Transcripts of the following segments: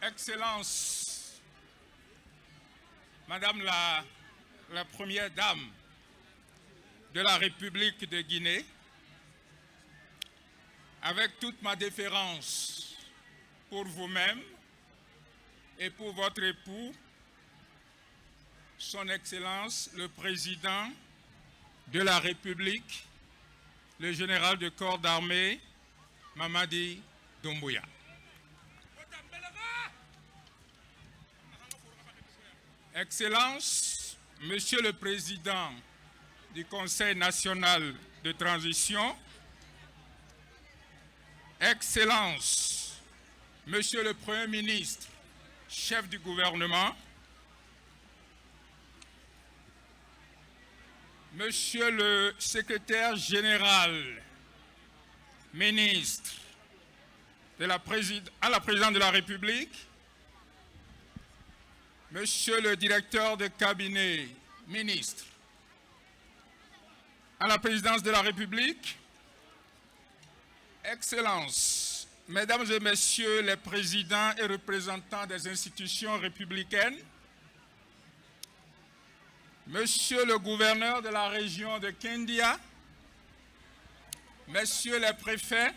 Excellence, Madame la Première Dame de la République de Guinée, avec toute ma déférence pour vous-même et pour votre époux, Son Excellence le Président de la République, le général de corps d'armée, Mamadi Doumbouya. Excellences, Monsieur le Président du Conseil national de transition, Excellences, Monsieur le Premier ministre, chef du gouvernement, Monsieur le secrétaire général, ministre à la présidente de la République, Monsieur le directeur de cabinet, ministre à la présidence de la République, Excellences, Mesdames et Messieurs les présidents et représentants des institutions républicaines, Monsieur le gouverneur de la région de Kindia, Messieurs les préfets,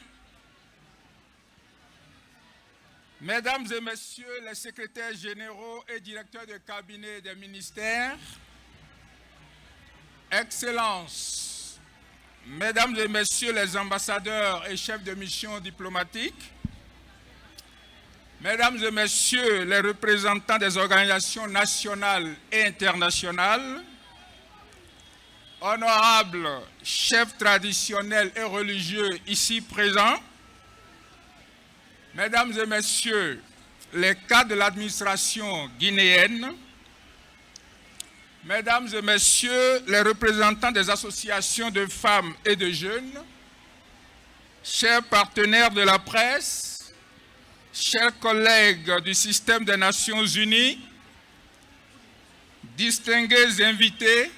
Mesdames et Messieurs les secrétaires généraux et directeurs de cabinet des ministères, Excellences, Mesdames et Messieurs les ambassadeurs et chefs de mission diplomatique, Mesdames et Messieurs les représentants des organisations nationales et internationales, honorables chefs traditionnels et religieux ici présents, Mesdames et Messieurs les cadres de l'administration guinéenne, Mesdames et Messieurs les représentants des associations de femmes et de jeunes, chers partenaires de la presse, chers collègues du système des Nations Unies, distingués invités,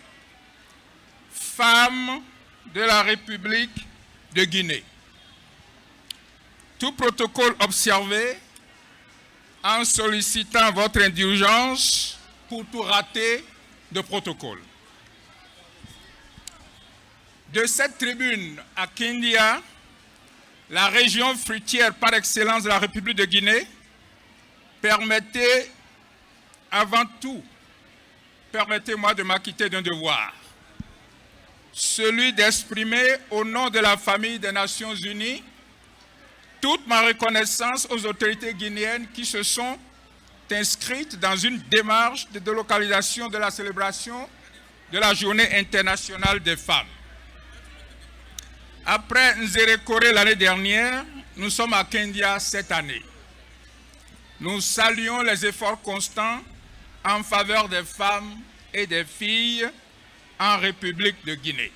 femmes de la République de Guinée. Tout protocole observé en sollicitant votre indulgence pour tout rater de protocole. De cette tribune à Kindia, la région fruitière par excellence de la République de Guinée, permettez avant tout, permettez-moi de m'acquitter d'un devoir, celui d'exprimer au nom de la famille des Nations Unies toute ma reconnaissance aux autorités guinéennes qui se sont inscrites dans une démarche de délocalisation de la célébration de la Journée internationale des femmes. Après Nzérékoré l'année dernière, nous sommes à Kindia cette année. Nous saluons les efforts constants en faveur des femmes et des filles en République de Guinée.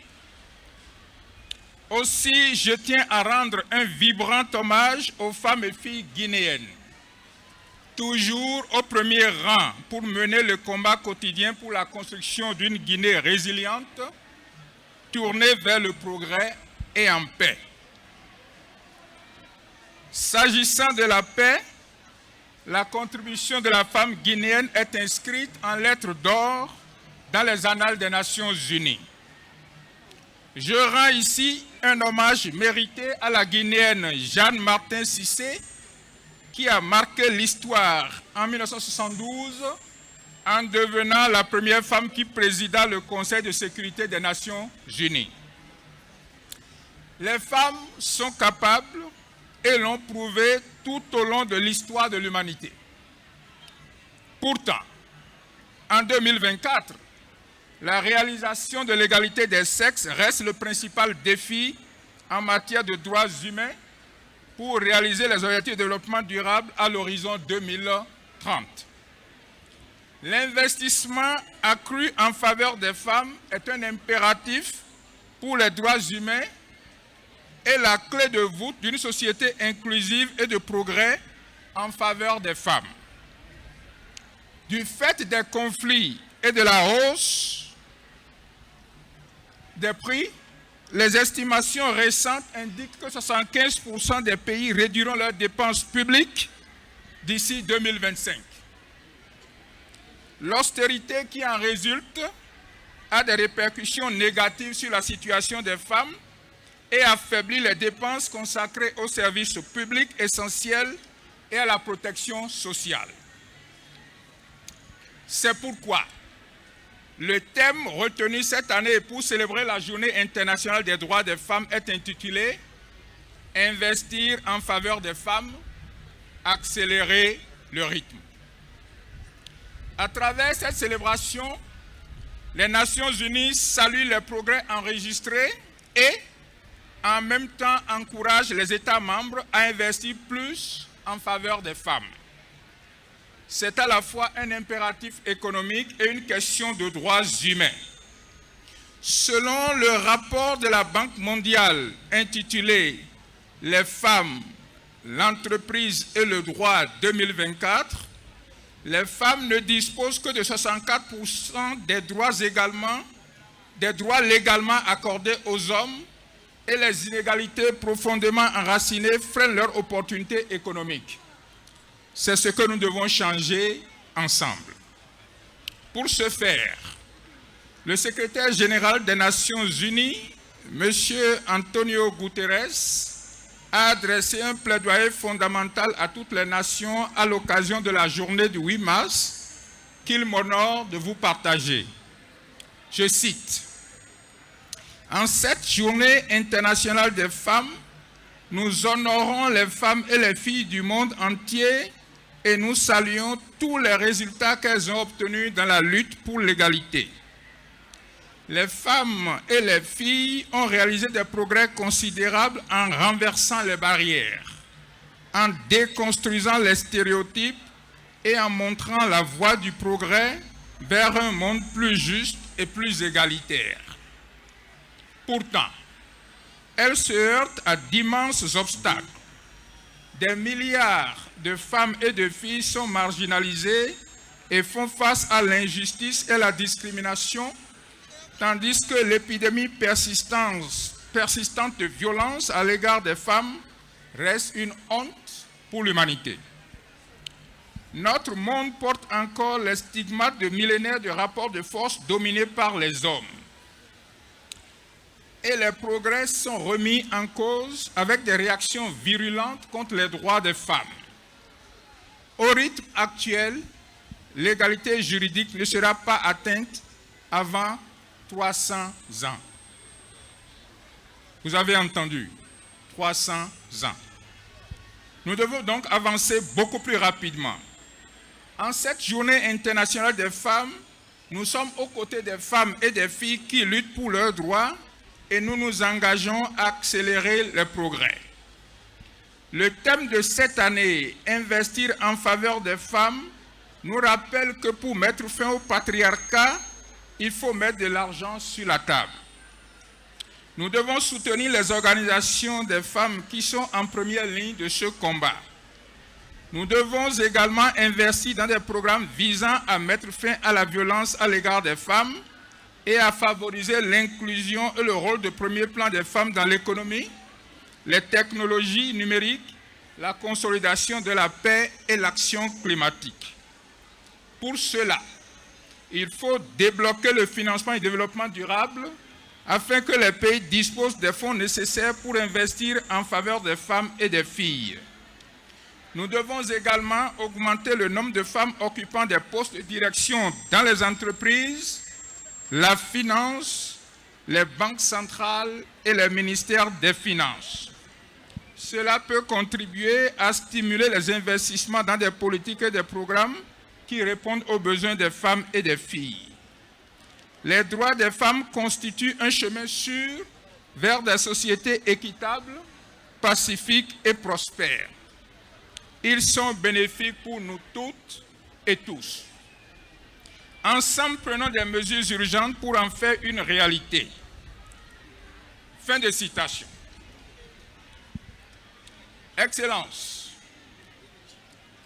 Aussi, je tiens à rendre un vibrant hommage aux femmes et filles guinéennes, toujours au premier rang pour mener le combat quotidien pour la construction d'une Guinée résiliente, tournée vers le progrès et en paix. S'agissant de la paix, la contribution de la femme guinéenne est inscrite en lettres d'or dans les annales des Nations Unies. Je rends ici un hommage mérité à la Guinéenne Jeanne Martin Cissé, qui a marqué l'histoire en 1972 en devenant la première femme qui présida le Conseil de sécurité des Nations Unies. Les femmes sont capables et l'ont prouvé tout au long de l'histoire de l'humanité. Pourtant, en 2024, la réalisation de l'égalité des sexes reste le principal défi en matière de droits humains pour réaliser les objectifs de développement durable à l'horizon 2030. L'investissement accru en faveur des femmes est un impératif pour les droits humains et la clé de voûte d'une société inclusive et de progrès en faveur des femmes. Du fait des conflits et de la hausse des prix, les estimations récentes indiquent que 75% des pays réduiront leurs dépenses publiques d'ici 2025. L'austérité qui en résulte a des répercussions négatives sur la situation des femmes et affaiblit les dépenses consacrées aux services publics essentiels et à la protection sociale. C'est pourquoi le thème retenu cette année pour célébrer la Journée internationale des droits des femmes est intitulé « Investir en faveur des femmes, accélérer le rythme ». À travers cette célébration, les Nations Unies saluent les progrès enregistrés et, en même temps, encouragent les États membres à investir plus en faveur des femmes. C'est à la fois un impératif économique et une question de droits humains. Selon le rapport de la Banque mondiale intitulé « Les femmes, l'entreprise et le droit 2024 », les femmes ne disposent que de 64% des droits légalement accordés aux hommes et les inégalités profondément enracinées freinent leur opportunité économique. C'est ce que nous devons changer ensemble. Pour ce faire, le secrétaire général des Nations Unies, M. Antonio Guterres, a adressé un plaidoyer fondamental à toutes les nations à l'occasion de la journée du 8 mars qu'il m'honore de vous partager. Je cite, « En cette journée internationale des femmes, nous honorons les femmes et les filles du monde entier et nous saluons tous les résultats qu'elles ont obtenus dans la lutte pour l'égalité. Les femmes et les filles ont réalisé des progrès considérables en renversant les barrières, en déconstruisant les stéréotypes et en montrant la voie du progrès vers un monde plus juste et plus égalitaire. Pourtant, elles se heurtent à d'immenses obstacles. Des milliards de femmes et de filles sont marginalisées et font face à l'injustice et la discrimination, tandis que l'épidémie persistante de violence à l'égard des femmes reste une honte pour l'humanité. Notre monde porte encore les stigmates de millénaires de rapports de force dominés par les hommes. Et les progrès sont remis en cause avec des réactions virulentes contre les droits des femmes. Au rythme actuel, l'égalité juridique ne sera pas atteinte avant 300 ans. Vous avez entendu, 300 ans. Nous devons donc avancer beaucoup plus rapidement. En cette journée internationale des femmes, nous sommes aux côtés des femmes et des filles qui luttent pour leurs droits et nous nous engageons à accélérer les progrès. Le thème de cette année, investir en faveur des femmes, nous rappelle que pour mettre fin au patriarcat, il faut mettre de l'argent sur la table. Nous devons soutenir les organisations des femmes qui sont en première ligne de ce combat. Nous devons également investir dans des programmes visant à mettre fin à la violence à l'égard des femmes et à favoriser l'inclusion et le rôle de premier plan des femmes dans l'économie, les technologies numériques, la consolidation de la paix et l'action climatique. Pour cela, il faut débloquer le financement et développement durable afin que les pays disposent des fonds nécessaires pour investir en faveur des femmes et des filles. Nous devons également augmenter le nombre de femmes occupant des postes de direction dans les entreprises, la finance, les banques centrales et les ministères des Finances. Cela peut contribuer à stimuler les investissements dans des politiques et des programmes qui répondent aux besoins des femmes et des filles. Les droits des femmes constituent un chemin sûr vers des sociétés équitables, pacifiques et prospères. Ils sont bénéfiques pour nous toutes et tous. Ensemble, prenons des mesures urgentes pour en faire une réalité. Fin de citation. Excellence,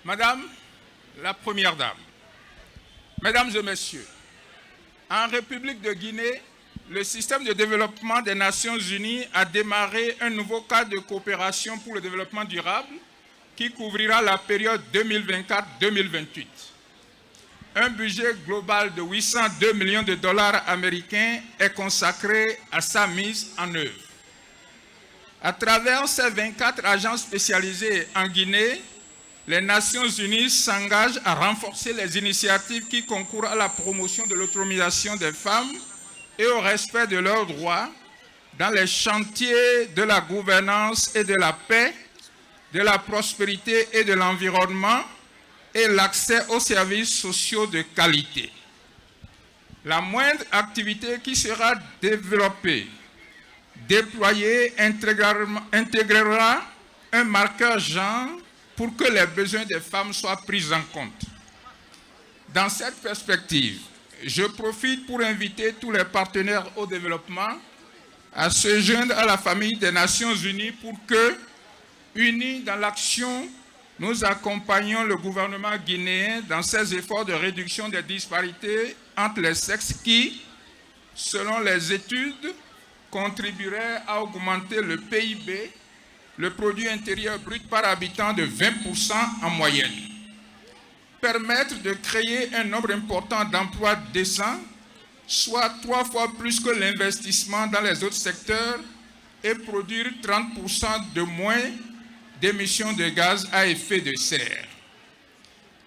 Madame la Première Dame, Mesdames et Messieurs, en République de Guinée, le système de développement des Nations Unies a démarré un nouveau cadre de coopération pour le développement durable qui couvrira la période 2024-2028. Un budget global de 802 millions de dollars américains est consacré à sa mise en œuvre. À travers ces 24 agences spécialisées en Guinée, les Nations Unies s'engagent à renforcer les initiatives qui concourent à la promotion de l'autonomisation des femmes et au respect de leurs droits dans les chantiers de la gouvernance et de la paix, de la prospérité et de l'environnement et l'accès aux services sociaux de qualité. La moindre activité qui sera développée, déployée, intégrera un marqueur genre pour que les besoins des femmes soient pris en compte. Dans cette perspective, je profite pour inviter tous les partenaires au développement à se joindre à la famille des Nations Unies pour que, unis dans l'action, nous accompagnions le gouvernement guinéen dans ses efforts de réduction des disparités entre les sexes qui, selon les études, contribueraient à augmenter le PIB, le produit intérieur brut par habitant de 20% en moyenne. Permettre de créer un nombre important d'emplois décents, soit 3 fois plus que l'investissement dans les autres secteurs, et produire 30% de moins d'émissions de gaz à effet de serre.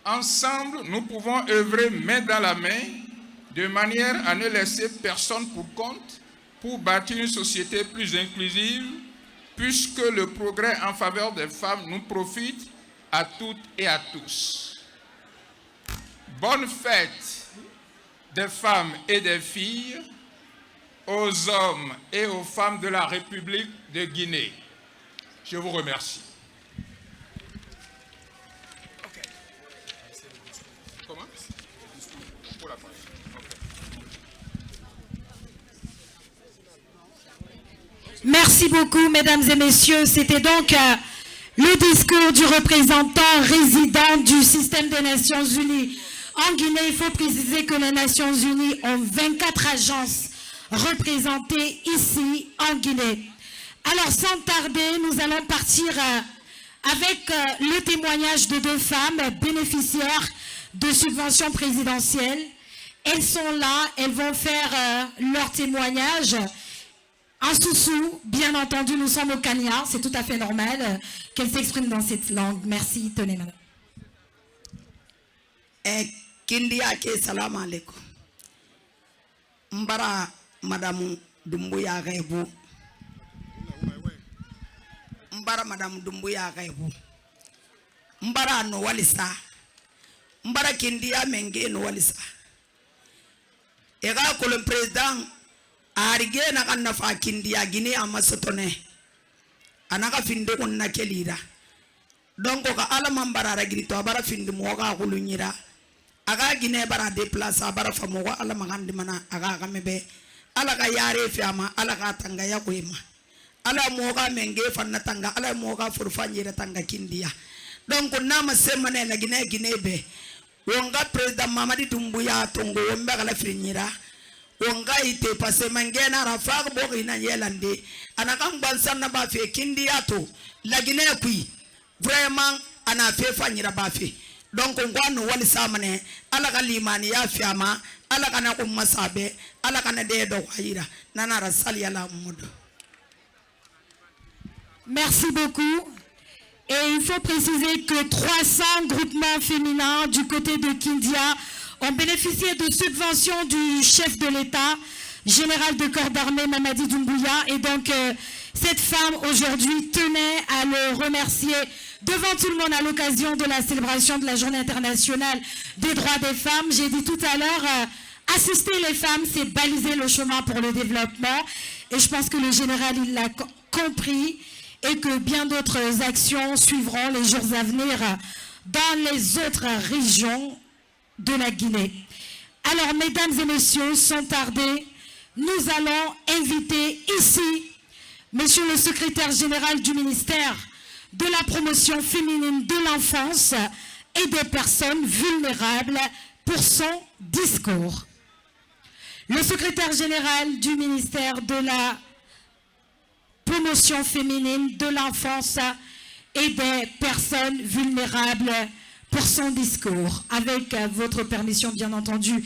Ensemble, nous pouvons œuvrer main dans la main de manière à ne laisser personne pour compte pour bâtir une société plus inclusive, puisque le progrès en faveur des femmes nous profite à toutes et à tous. Bonne fête des femmes et des filles aux hommes et aux femmes de la République de Guinée. Je vous remercie. Merci beaucoup, mesdames et messieurs. C'était donc le discours du représentant résident du système des Nations Unies en Guinée. Il faut préciser que les Nations Unies ont 24 agences représentées ici en Guinée. Alors, sans tarder, nous allons partir avec le témoignage de 2 femmes bénéficiaires de subventions présidentielles. Elles sont là, elles vont faire leur témoignage. En Soussou, bien entendu, nous sommes au Kenya, c'est tout à fait normal qu'elle s'exprime dans cette langue. Merci, tenez madame. Kindia ke salam alaikum. Mbara madame Doumbouya Rebu. Mbara madame Doumbouya Rebu. Mbara no walisa. Mbara Kindia menge no walisa. Ega ko le président arige na kanna fa Kindia Guinée amasotone. Anaka finde konna kelira. Donc ka ala mambara ragini to bara finde mo ga kulunyira. Aga Guinée bara déplacer bara famo ala magandi mana aga kamebe ala ka yare fiama ala ka tanga ya koima ala mo ga menge fanna tanga ala mo ga furfanyira tanga Kindia. Donc nama semane na Guinée be wonga président Mamadi Doumbouya tongo womba kala finyira wonga ite passe mangena rafa bo ina yelande anakam bansanna ba fe Kindia to la Guinée kui vraiment ana fe fanyira ba fe. Donc ngwano wali samane ala ka limani ya fiama ala kana ko masabe ala kana de do khayira nana rasali ala mudo. Merci beaucoup. Et il faut préciser que 300 groupements féminins du côté de Kindia ont bénéficié de subventions du chef de l'État, général de corps d'armée Mamadi Doumbouya. Et donc cette femme aujourd'hui tenait à le remercier devant tout le monde à l'occasion de la célébration de la Journée internationale des droits des femmes. J'ai dit tout à l'heure, assister les femmes, c'est baliser le chemin pour le développement. Et je pense que le général, il l'a compris et que bien d'autres actions suivront les jours à venir dans les autres régions de la Guinée. Alors, mesdames et messieurs, sans tarder, nous allons inviter ici Monsieur le secrétaire général du ministère de la promotion féminine de l'enfance et des personnes vulnérables pour son discours. Le secrétaire général du ministère de la promotion féminine de l'enfance et des personnes vulnérables pour son discours. Avec votre permission, bien entendu,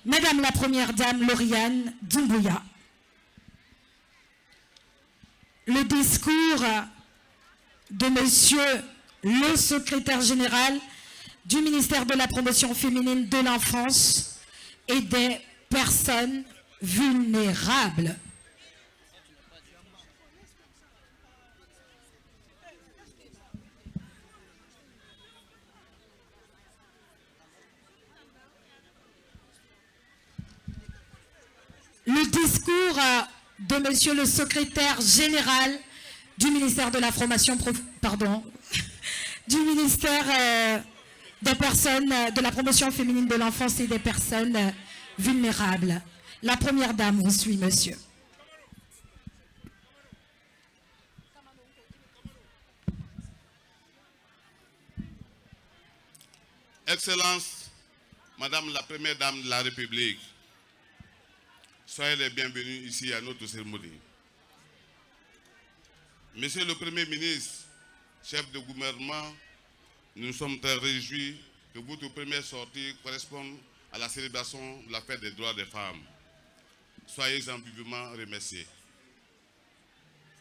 Madame la Première Dame Lauriane Doumbouya. Le discours de Monsieur le secrétaire général du ministère de la Promotion féminine de l'enfance et des personnes vulnérables. Le discours de Monsieur le secrétaire général du ministère de la Promotion, du ministère des personnes, de la promotion féminine de l'enfance et des personnes vulnérables. La Première Dame vous suit, monsieur. Excellence, Madame la Première Dame de la République, soyez les bienvenus ici à notre cérémonie. Monsieur le Premier ministre, chef de gouvernement, nous sommes très réjouis que votre première sortie corresponde à la célébration de la fête des droits des femmes. Soyez-en vivement remerciés.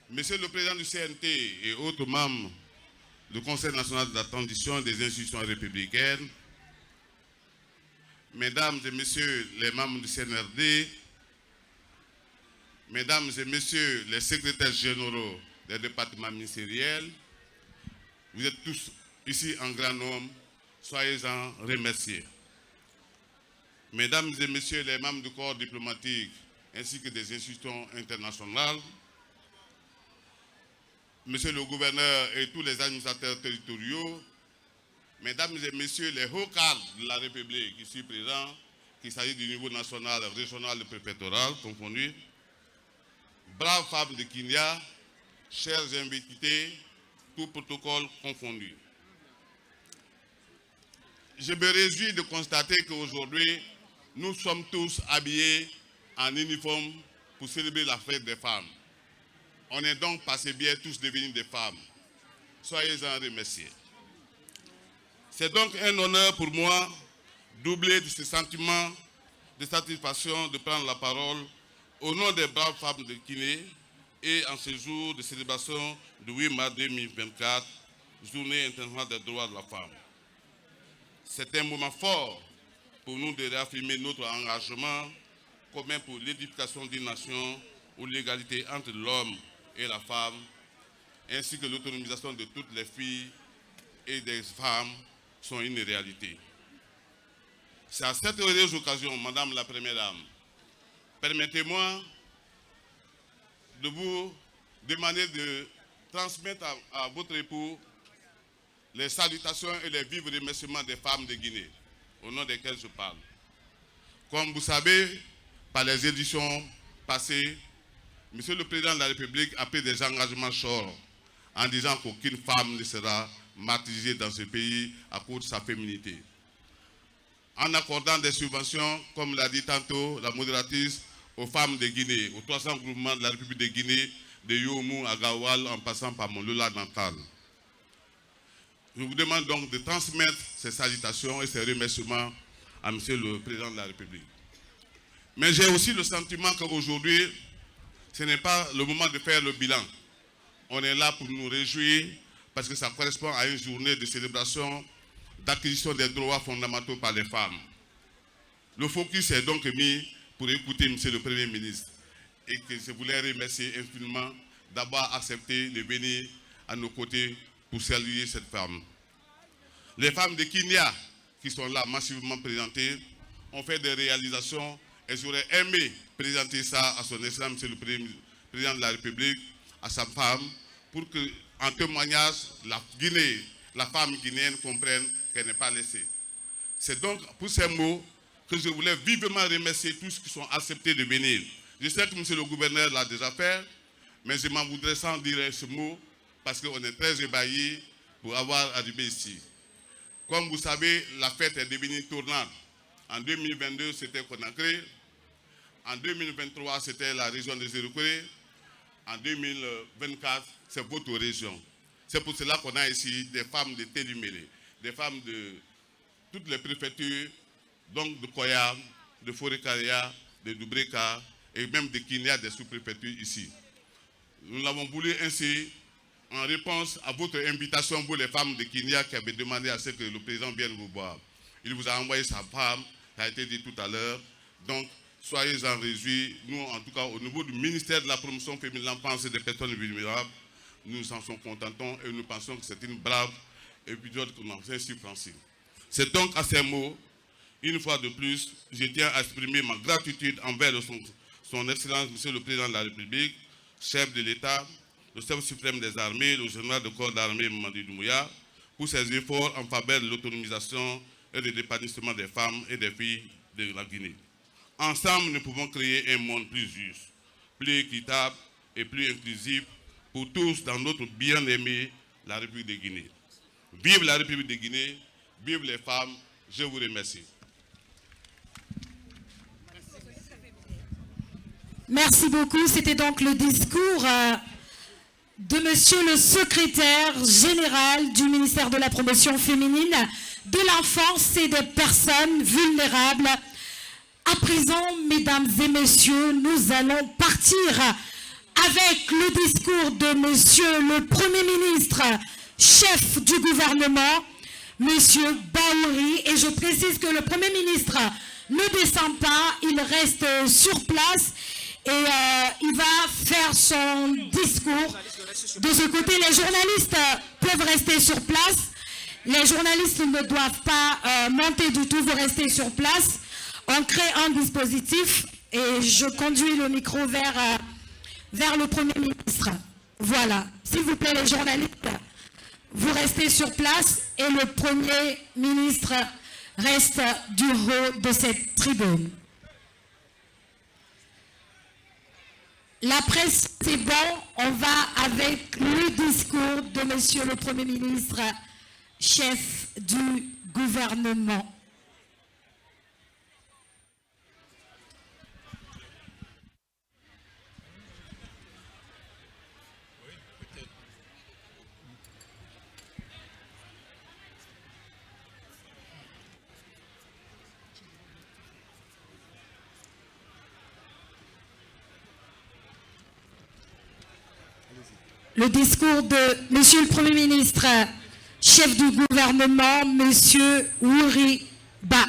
Monsieur le Président du CNT et autres membres du Conseil national de la transition des institutions républicaines, Mesdames et Messieurs les membres du CNRD, Mesdames et Messieurs les secrétaires généraux des départements ministériels, vous êtes tous ici en grand nombre, soyez-en remerciés. Mesdames et Messieurs les membres du corps diplomatique ainsi que des institutions internationales, Monsieur le gouverneur et tous les administrateurs territoriaux, Mesdames et Messieurs les hauts cadres de la République ici présents, qu'il s'agit du niveau national, régional et préfectoral confondu, braves femmes de Kinya, chers invités, tout protocole confondu. Je me réjouis de constater qu'aujourd'hui, nous sommes tous habillés en uniforme pour célébrer la fête des femmes. On est donc passé bien tous devenus des femmes. Soyez-en remerciés. C'est donc un honneur pour moi, doublé de ce sentiment de satisfaction de prendre la parole au nom des braves femmes de Guinée et en ce jour de célébration du 8 mars 2024, Journée internationale des droits de la femme. C'est un moment fort pour nous de réaffirmer notre engagement commun pour l'édification d'une nation où l'égalité entre l'homme et la femme, ainsi que l'autonomisation de toutes les filles et des femmes sont une réalité. C'est à cette heureuse occasion, Madame la Première Dame, permettez-moi de vous demander de transmettre à votre époux les salutations et les vifs remerciements des femmes de Guinée, au nom desquelles je parle. Comme vous savez, par les éditions passées, Monsieur le Président de la République a pris des engagements forts en disant qu'aucune femme ne sera martyrisée dans ce pays à cause de sa féminité. En accordant des subventions, comme l'a dit tantôt la modératrice, aux femmes de Guinée, aux 300 groupements de la République de Guinée, de Yomou à Gawal, en passant par Molola Nantal. Je vous demande donc de transmettre ces salutations et ces remerciements à Monsieur le Président de la République. Mais j'ai aussi le sentiment qu'aujourd'hui, ce n'est pas le moment de faire le bilan. On est là pour nous réjouir parce que ça correspond à une journée de célébration d'acquisition des droits fondamentaux par les femmes. Le focus est donc mis pour écouter Monsieur le Premier ministre et que je voulais remercier infiniment d'avoir accepté de venir à nos côtés pour saluer cette femme. Les femmes de Kinya qui sont là massivement présentées ont fait des réalisations et j'aurais aimé présenter ça à son excellence, Monsieur le Président de la République, à sa femme, pour que, en témoignage, la Guinée, la femme guinéenne comprenne qu'elle n'est pas laissée. C'est donc pour ces mots que je voulais vivement remercier tous qui sont acceptés de venir. Je sais que Monsieur le gouverneur l'a déjà fait, mais je m'en voudrais sans dire ce mot parce qu'on est très ébahis pour avoir arrivé ici. Comme vous savez, la fête est devenue tournante. En 2022, c'était Conakry. En 2023, c'était la région des Iroquois. En 2024, c'est votre région. C'est pour cela qu'on a ici des femmes de Téliméré, des femmes de toutes les préfectures, donc de Koya, de Forêt-Karia, de Doubreka et même de Kinia, des sous-préfectures ici. Nous l'avons voulu ainsi en réponse à votre invitation pour les femmes de Kinia qui avaient demandé à ce que le président vienne vous voir. Il vous a envoyé sa femme, ça a été dit tout à l'heure. Donc, soyez-en réjouis. Nous, en tout cas, au niveau du ministère de la promotion féminine de l'enfance et des personnes vulnérables, nous en sommes contents et nous pensons que c'est une brave épisode qu'on a ainsi franchi. C'est donc à ces mots, une fois de plus, je tiens à exprimer ma gratitude envers son Excellence, Monsieur le Président de la République, chef de l'État, le chef suprême des armées, le général de corps d'armée Mamadi Doumbouya, pour ses efforts en faveur de l'autonomisation et de l'épanouissement des femmes et des filles de la Guinée. Ensemble, nous pouvons créer un monde plus juste, plus équitable et plus inclusif pour tous dans notre bien-aimée, la République de Guinée. Vive la République de Guinée, vive les femmes, je vous remercie. Merci beaucoup. C'était donc le discours de Monsieur le secrétaire général du ministère de la promotion féminine, de l'enfance et des personnes vulnérables. À présent, mesdames et messieurs, nous allons partir avec le discours de Monsieur le Premier ministre, chef du gouvernement, Monsieur Baouri. Et je précise que le Premier ministre ne descend pas, il reste sur place. Et il va faire son discours. De ce côté, les journalistes peuvent rester sur place. Les journalistes ne doivent pas monter du tout, vous restez sur place. On crée un dispositif et je conduis le micro vers le Premier ministre. Voilà. S'il vous plaît, les journalistes, vous restez sur place et le Premier ministre reste du haut de cette tribune. La presse, c'est bon, on va avec le discours de Monsieur le Premier ministre, chef du gouvernement. Le discours de Monsieur le Premier ministre, chef du gouvernement, Monsieur Wouri Ba.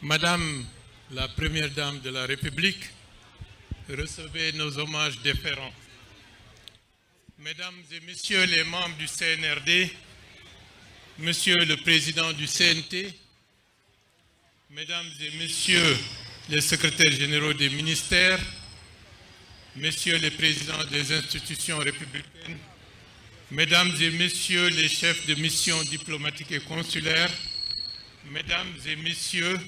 Madame la Première Dame de la République, recevez nos hommages déférents. Mesdames et Messieurs les membres du CNRD, Monsieur le Président du CNT, Mesdames et Messieurs les secrétaires généraux des ministères, Messieurs les présidents des institutions républicaines, Mesdames et Messieurs les chefs de mission diplomatiques et consulaires, Mesdames et Messieurs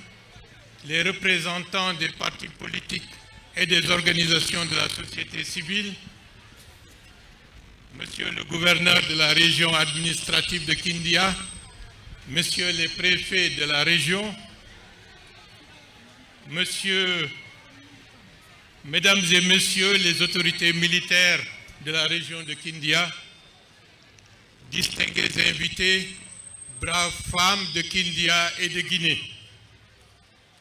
les représentants des partis politiques et des organisations de la société civile, Monsieur le gouverneur de la région administrative de Kindia, Messieurs les préfets de la région, Mesdames et Messieurs les autorités militaires de la région de Kindia, distingués invités, braves femmes de Kindia et de Guinée,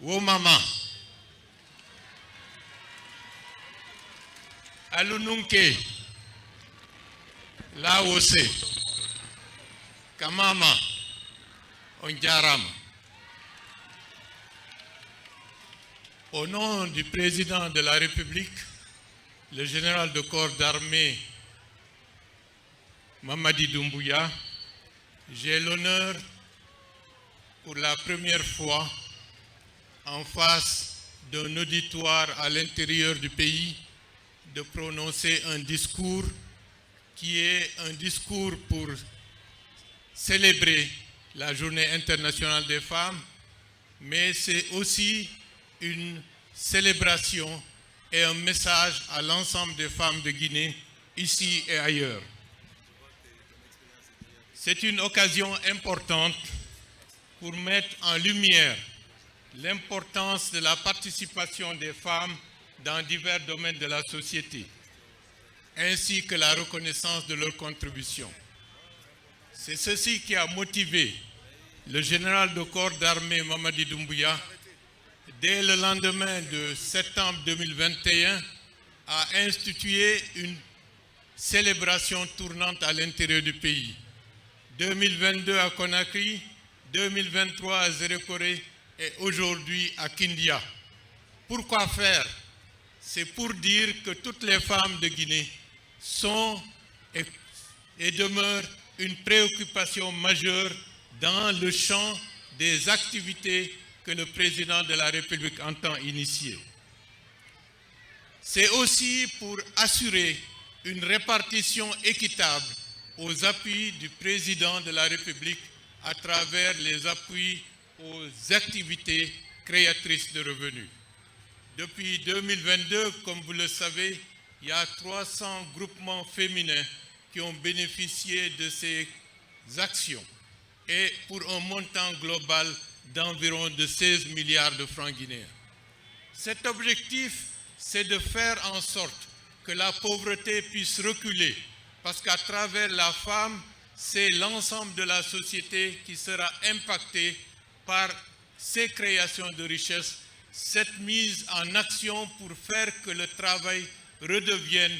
Womama, Alununke, Laose, Kamama, Onjarama. Au nom du président de la République, le général de corps d'armée Mamadi Doumbouya, j'ai l'honneur pour la première fois en face d'un auditoire à l'intérieur du pays de prononcer un discours qui est un discours pour célébrer la Journée internationale des femmes, mais c'est aussi une célébration et un message à l'ensemble des femmes de Guinée, ici et ailleurs. C'est une occasion importante pour mettre en lumière l'importance de la participation des femmes dans divers domaines de la société, ainsi que la reconnaissance de leur contribution. C'est ceci qui a motivé le général de corps d'armée Mamadi Doumbouya, dès le lendemain de septembre 2021, à instituer une célébration tournante à l'intérieur du pays. 2022 à Conakry, 2023 à Zérékoré et aujourd'hui à Kindia. Pourquoi faire? C'est pour dire que toutes les femmes de Guinée sont et demeurent une préoccupation majeure dans le champ des activités que le président de la République entend initier. C'est aussi pour assurer une répartition équitable aux appuis du président de la République à travers les appuis aux activités créatrices de revenus. Depuis 2022, comme vous le savez, il y a 300 groupements féminins qui ont bénéficié de ces actions et pour un montant global d'environ de 16 milliards de francs guinéens. Cet objectif, c'est de faire en sorte que la pauvreté puisse reculer, parce qu'à travers la femme, c'est l'ensemble de la société qui sera impacté par ces créations de richesses, cette mise en action pour faire que le travail redevienne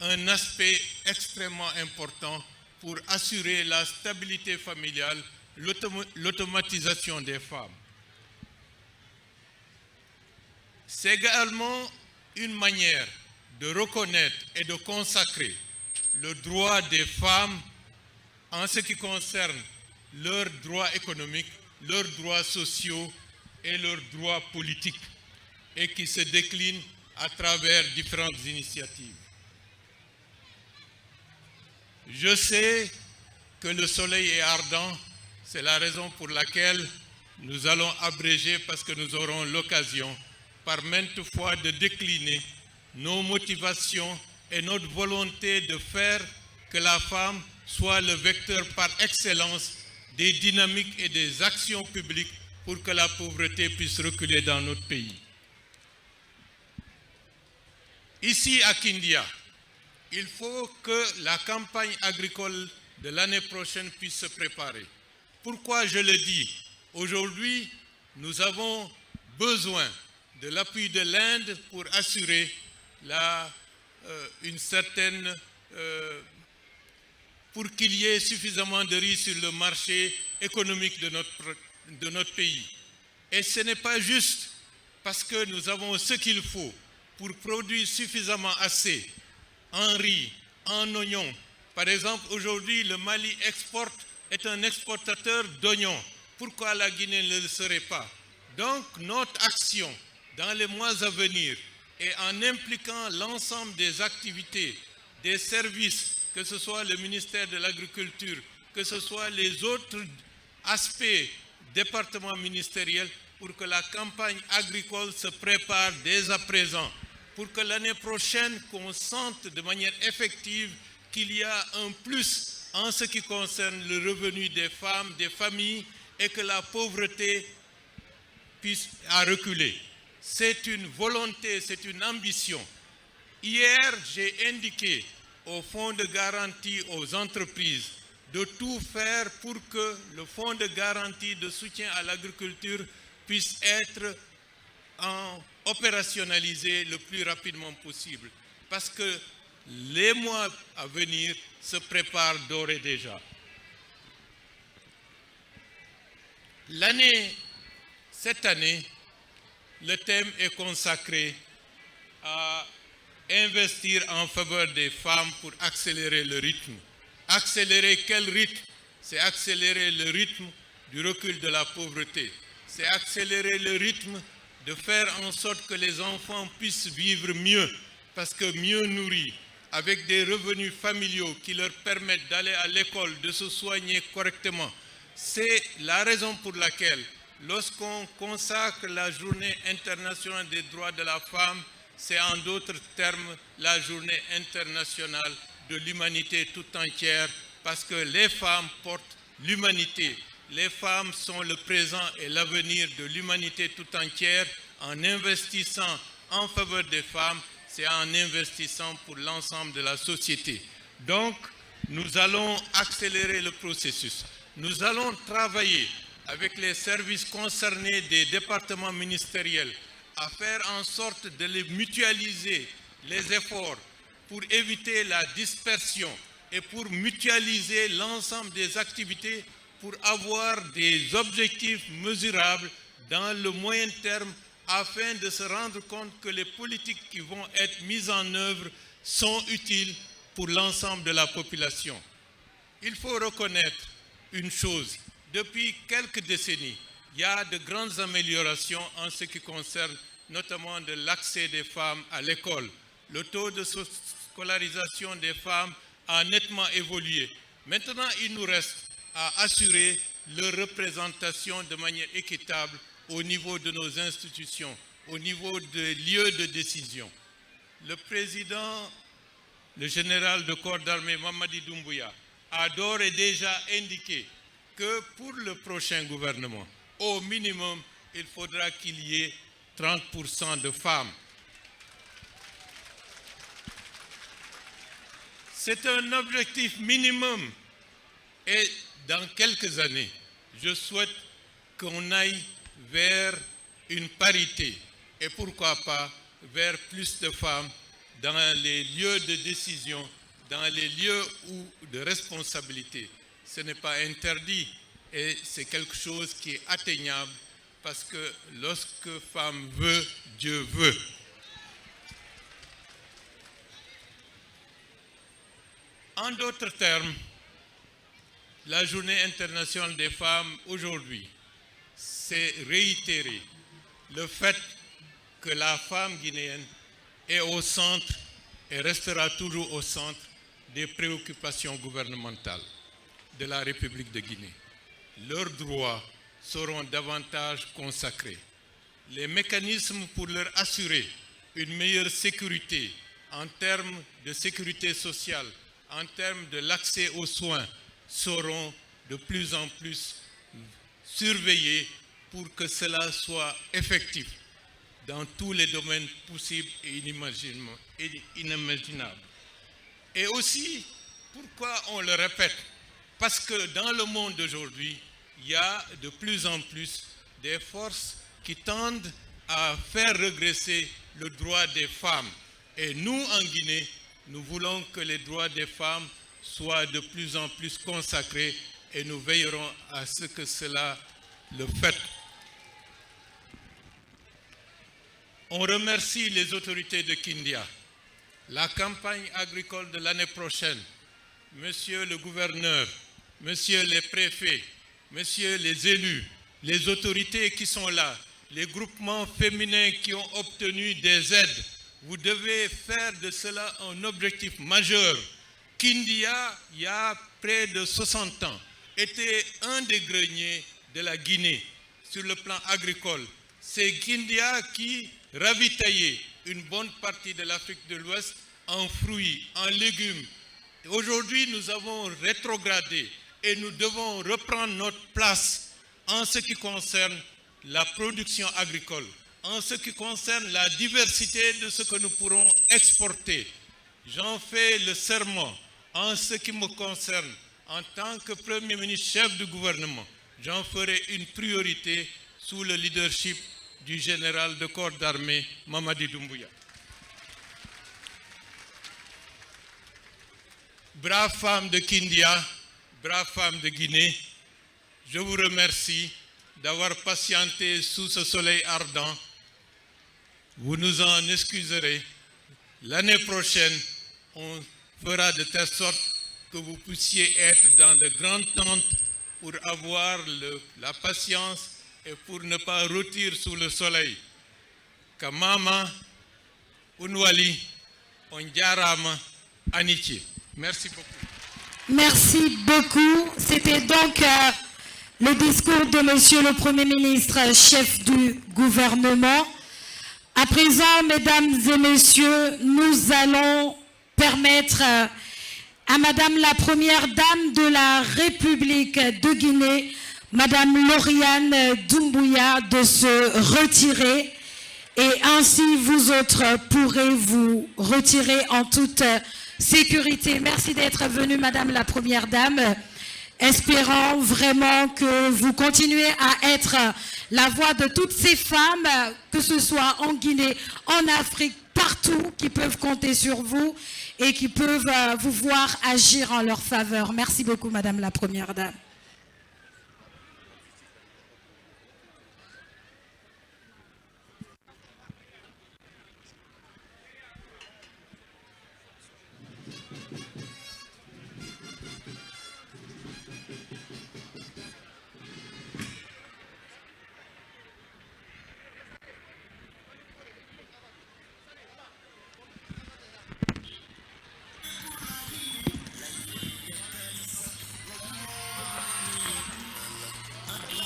un aspect extrêmement important pour assurer la stabilité familiale, l'automatisation des femmes. C'est également une manière de reconnaître et de consacrer le droit des femmes en ce qui concerne leurs droits économiques, leurs droits sociaux et leurs droits politiques, et qui se déclinent à travers différentes initiatives. Je sais que le soleil est ardent, c'est la raison pour laquelle nous allons abréger, parce que nous aurons l'occasion par maintes fois de décliner nos motivations et notre volonté de faire que la femme soit le vecteur par excellence des dynamiques et des actions publiques pour que la pauvreté puisse reculer dans notre pays. Ici à Kindia, il faut que la campagne agricole de l'année prochaine puisse se préparer. Pourquoi je le dis? Aujourd'hui, nous avons besoin de l'appui de l'Inde pour assurer une certaine... pour qu'il y ait suffisamment de riz sur le marché économique de notre pays. Et ce n'est pas juste parce que nous avons ce qu'il faut pour produire suffisamment assez en riz, en oignons. Par exemple, aujourd'hui, le Mali est un exportateur d'oignons. Pourquoi la Guinée ne le serait pas? Donc, notre action dans les mois à venir et en impliquant l'ensemble des activités, des services, que ce soit le ministère de l'Agriculture, que ce soit les autres aspects départements ministériels, pour que la campagne agricole se prépare dès à présent, pour que l'année prochaine, qu'on sente de manière effective qu'il y a un plus en ce qui concerne le revenu des femmes, des familles, et que la pauvreté puisse reculer. C'est une volonté, c'est une ambition. Hier, j'ai indiqué au fonds de garantie aux entreprises de tout faire pour que le fonds de garantie de soutien à l'agriculture puisse être opérationnalisé le plus rapidement possible. Parce que les mois à venir se préparent d'ores et déjà. Cette année, le thème est consacré à investir en faveur des femmes pour accélérer le rythme. Accélérer quel rythme? C'est accélérer le rythme du recul de la pauvreté. C'est accélérer le rythme de faire en sorte que les enfants puissent vivre mieux, parce que mieux nourris, avec des revenus familiaux qui leur permettent d'aller à l'école, de se soigner correctement. C'est la raison pour laquelle, lorsqu'on consacre la journée internationale des droits de la femme, c'est en d'autres termes la journée internationale de l'humanité tout entière, parce que les femmes portent l'humanité. Les femmes sont le présent et l'avenir de l'humanité tout entière. En investissant en faveur des femmes, c'est en investissant pour l'ensemble de la société. Donc, nous allons accélérer le processus. Nous allons travailler avec les services concernés des départements ministériels à faire en sorte de les mutualiser les efforts pour éviter la dispersion et pour mutualiser l'ensemble des activités pour avoir des objectifs mesurables dans le moyen terme afin de se rendre compte que les politiques qui vont être mises en œuvre sont utiles pour l'ensemble de la population. Il faut reconnaître une chose, depuis quelques décennies, il y a de grandes améliorations en ce qui concerne notamment de l'accès des femmes à l'école. Le taux de scolarisation des femmes a nettement évolué. Maintenant, il nous reste à assurer leur représentation de manière équitable au niveau de nos institutions, au niveau des lieux de décision. Le président, le général de corps d'armée Mamadi Doumbouya, a d'ores et déjà indiqué que pour le prochain gouvernement, au minimum, il faudra qu'il y ait 30% de femmes. C'est un objectif minimum et dans quelques années, je souhaite qu'on aille vers une parité et pourquoi pas vers plus de femmes dans les lieux de décision, dans les lieux de responsabilité. Ce n'est pas interdit et c'est quelque chose qui est atteignable parce que lorsque femme veut, Dieu veut. En d'autres termes, la Journée internationale des femmes aujourd'hui, c'est réitérer le fait que la femme guinéenne est au centre et restera toujours au centre des préoccupations gouvernementales de la République de Guinée. Leurs droits seront davantage consacrés. Les mécanismes pour leur assurer une meilleure sécurité en termes de sécurité sociale, en termes de l'accès aux soins, seront de plus en plus surveillés pour que cela soit effectif dans tous les domaines possibles et inimaginables. Et aussi, pourquoi on le répète? Parce que dans le monde d'aujourd'hui, il y a de plus en plus des forces qui tendent à faire régresser le droit des femmes. Et nous, en Guinée, nous voulons que les droits des femmes soient de plus en plus consacrés et nous veillerons à ce que cela le fait. On remercie les autorités de Kindia. La campagne agricole de l'année prochaine, Monsieur le gouverneur, Monsieur les préfets, Messieurs les élus, les autorités qui sont là, les groupements féminins qui ont obtenu des aides, vous devez faire de cela un objectif majeur. Kindia, il y a près de 60 ans, était un des greniers de la Guinée sur le plan agricole. C'est Kindia qui ravitaillait une bonne partie de l'Afrique de l'Ouest en fruits, en légumes. Aujourd'hui, nous avons rétrogradé et nous devons reprendre notre place en ce qui concerne la production agricole, en ce qui concerne la diversité de ce que nous pourrons exporter. J'en fais le serment en ce qui me concerne. En tant que Premier ministre chef du gouvernement, j'en ferai une priorité sous le leadership du général de corps d'armée Mamadi Doumbouya. Braves femmes de Kindia, braves femmes de Guinée, je vous remercie d'avoir patienté sous ce soleil ardent. Vous nous en excuserez. L'année prochaine, on fera de telle sorte que vous puissiez être dans de grandes tentes pour avoir la patience et pour ne pas rôtir sous le soleil. Kamama, Unwali, Onjarama, Anichi. Merci beaucoup. Merci beaucoup. C'était donc le discours de Monsieur le Premier ministre, chef du gouvernement. À présent, mesdames et messieurs, nous allons permettre à Madame la Première Dame de la République de Guinée, Madame Lauriane Doumbouya, de se retirer Et ainsi, vous autres pourrez vous retirer en toute sécurité. Merci d'être venue, Madame la Première Dame. Espérant vraiment que vous continuez à être la voix de toutes ces femmes, que ce soit en Guinée, en Afrique, partout, qui peuvent compter sur vous et qui peuvent vous voir agir en leur faveur. Merci beaucoup, Madame la Première Dame.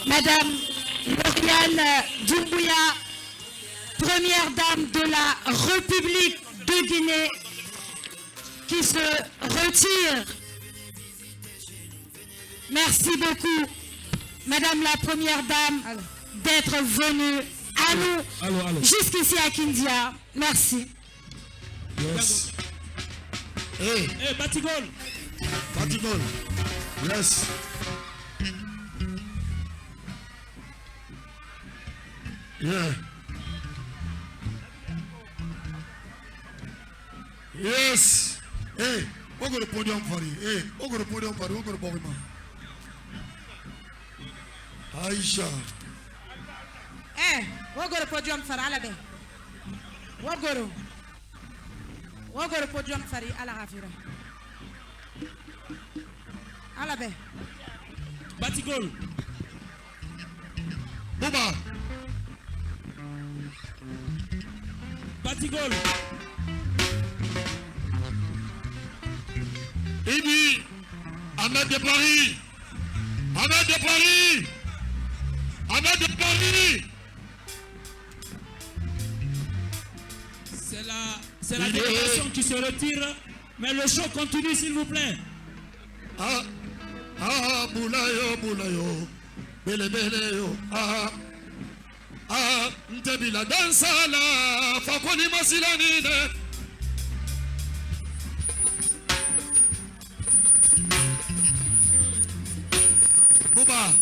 Madame Lauriane Doumbouya, Première Dame de la République de Guinée, qui se retire. Merci beaucoup, Madame la Première Dame, d'être venue à nous jusqu'ici à Kindia. Merci. Yes. Hey, Batigol. Batigol. Yes. Yeah. Yes. Hey, we're going to podium for you. Hey, we're going to podium for you. We're going to podium. Aisha. Eh, we're going to podium for Alabe. We're going to podium for Alagafira. Alabe. Batigol. Bouba. Batigol. Idi. Ahmed de Paris. Ahmed de Paris. Ahmed de Paris. C'est la délégation qui se retire, mais le show continue s'il vous plaît. Boulayo, boulayo. Bele bele yo. Ntebila dansa la fakoni masilani ne. Bouba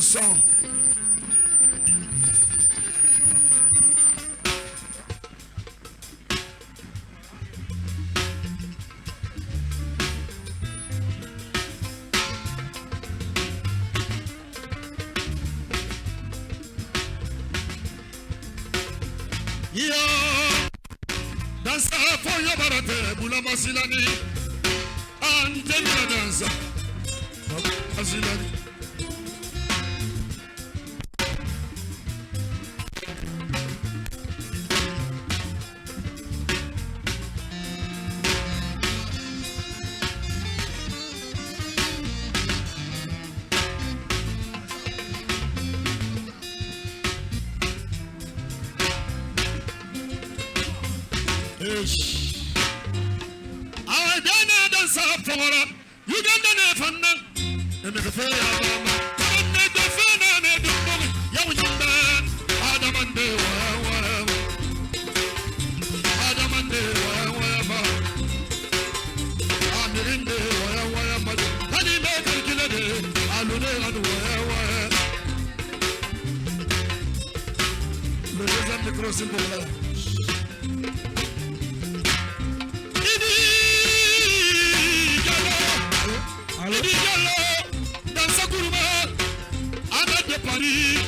song. Yo, dansa foya barate bula masilani. Ntebila dansa. Masilani. I don't know for you don't know for and the fair and the fair and the young man Adam and the Adam and the I'm in the honey make a killer I'll the crossing the Dans sa courbe, Ahmed de Paris.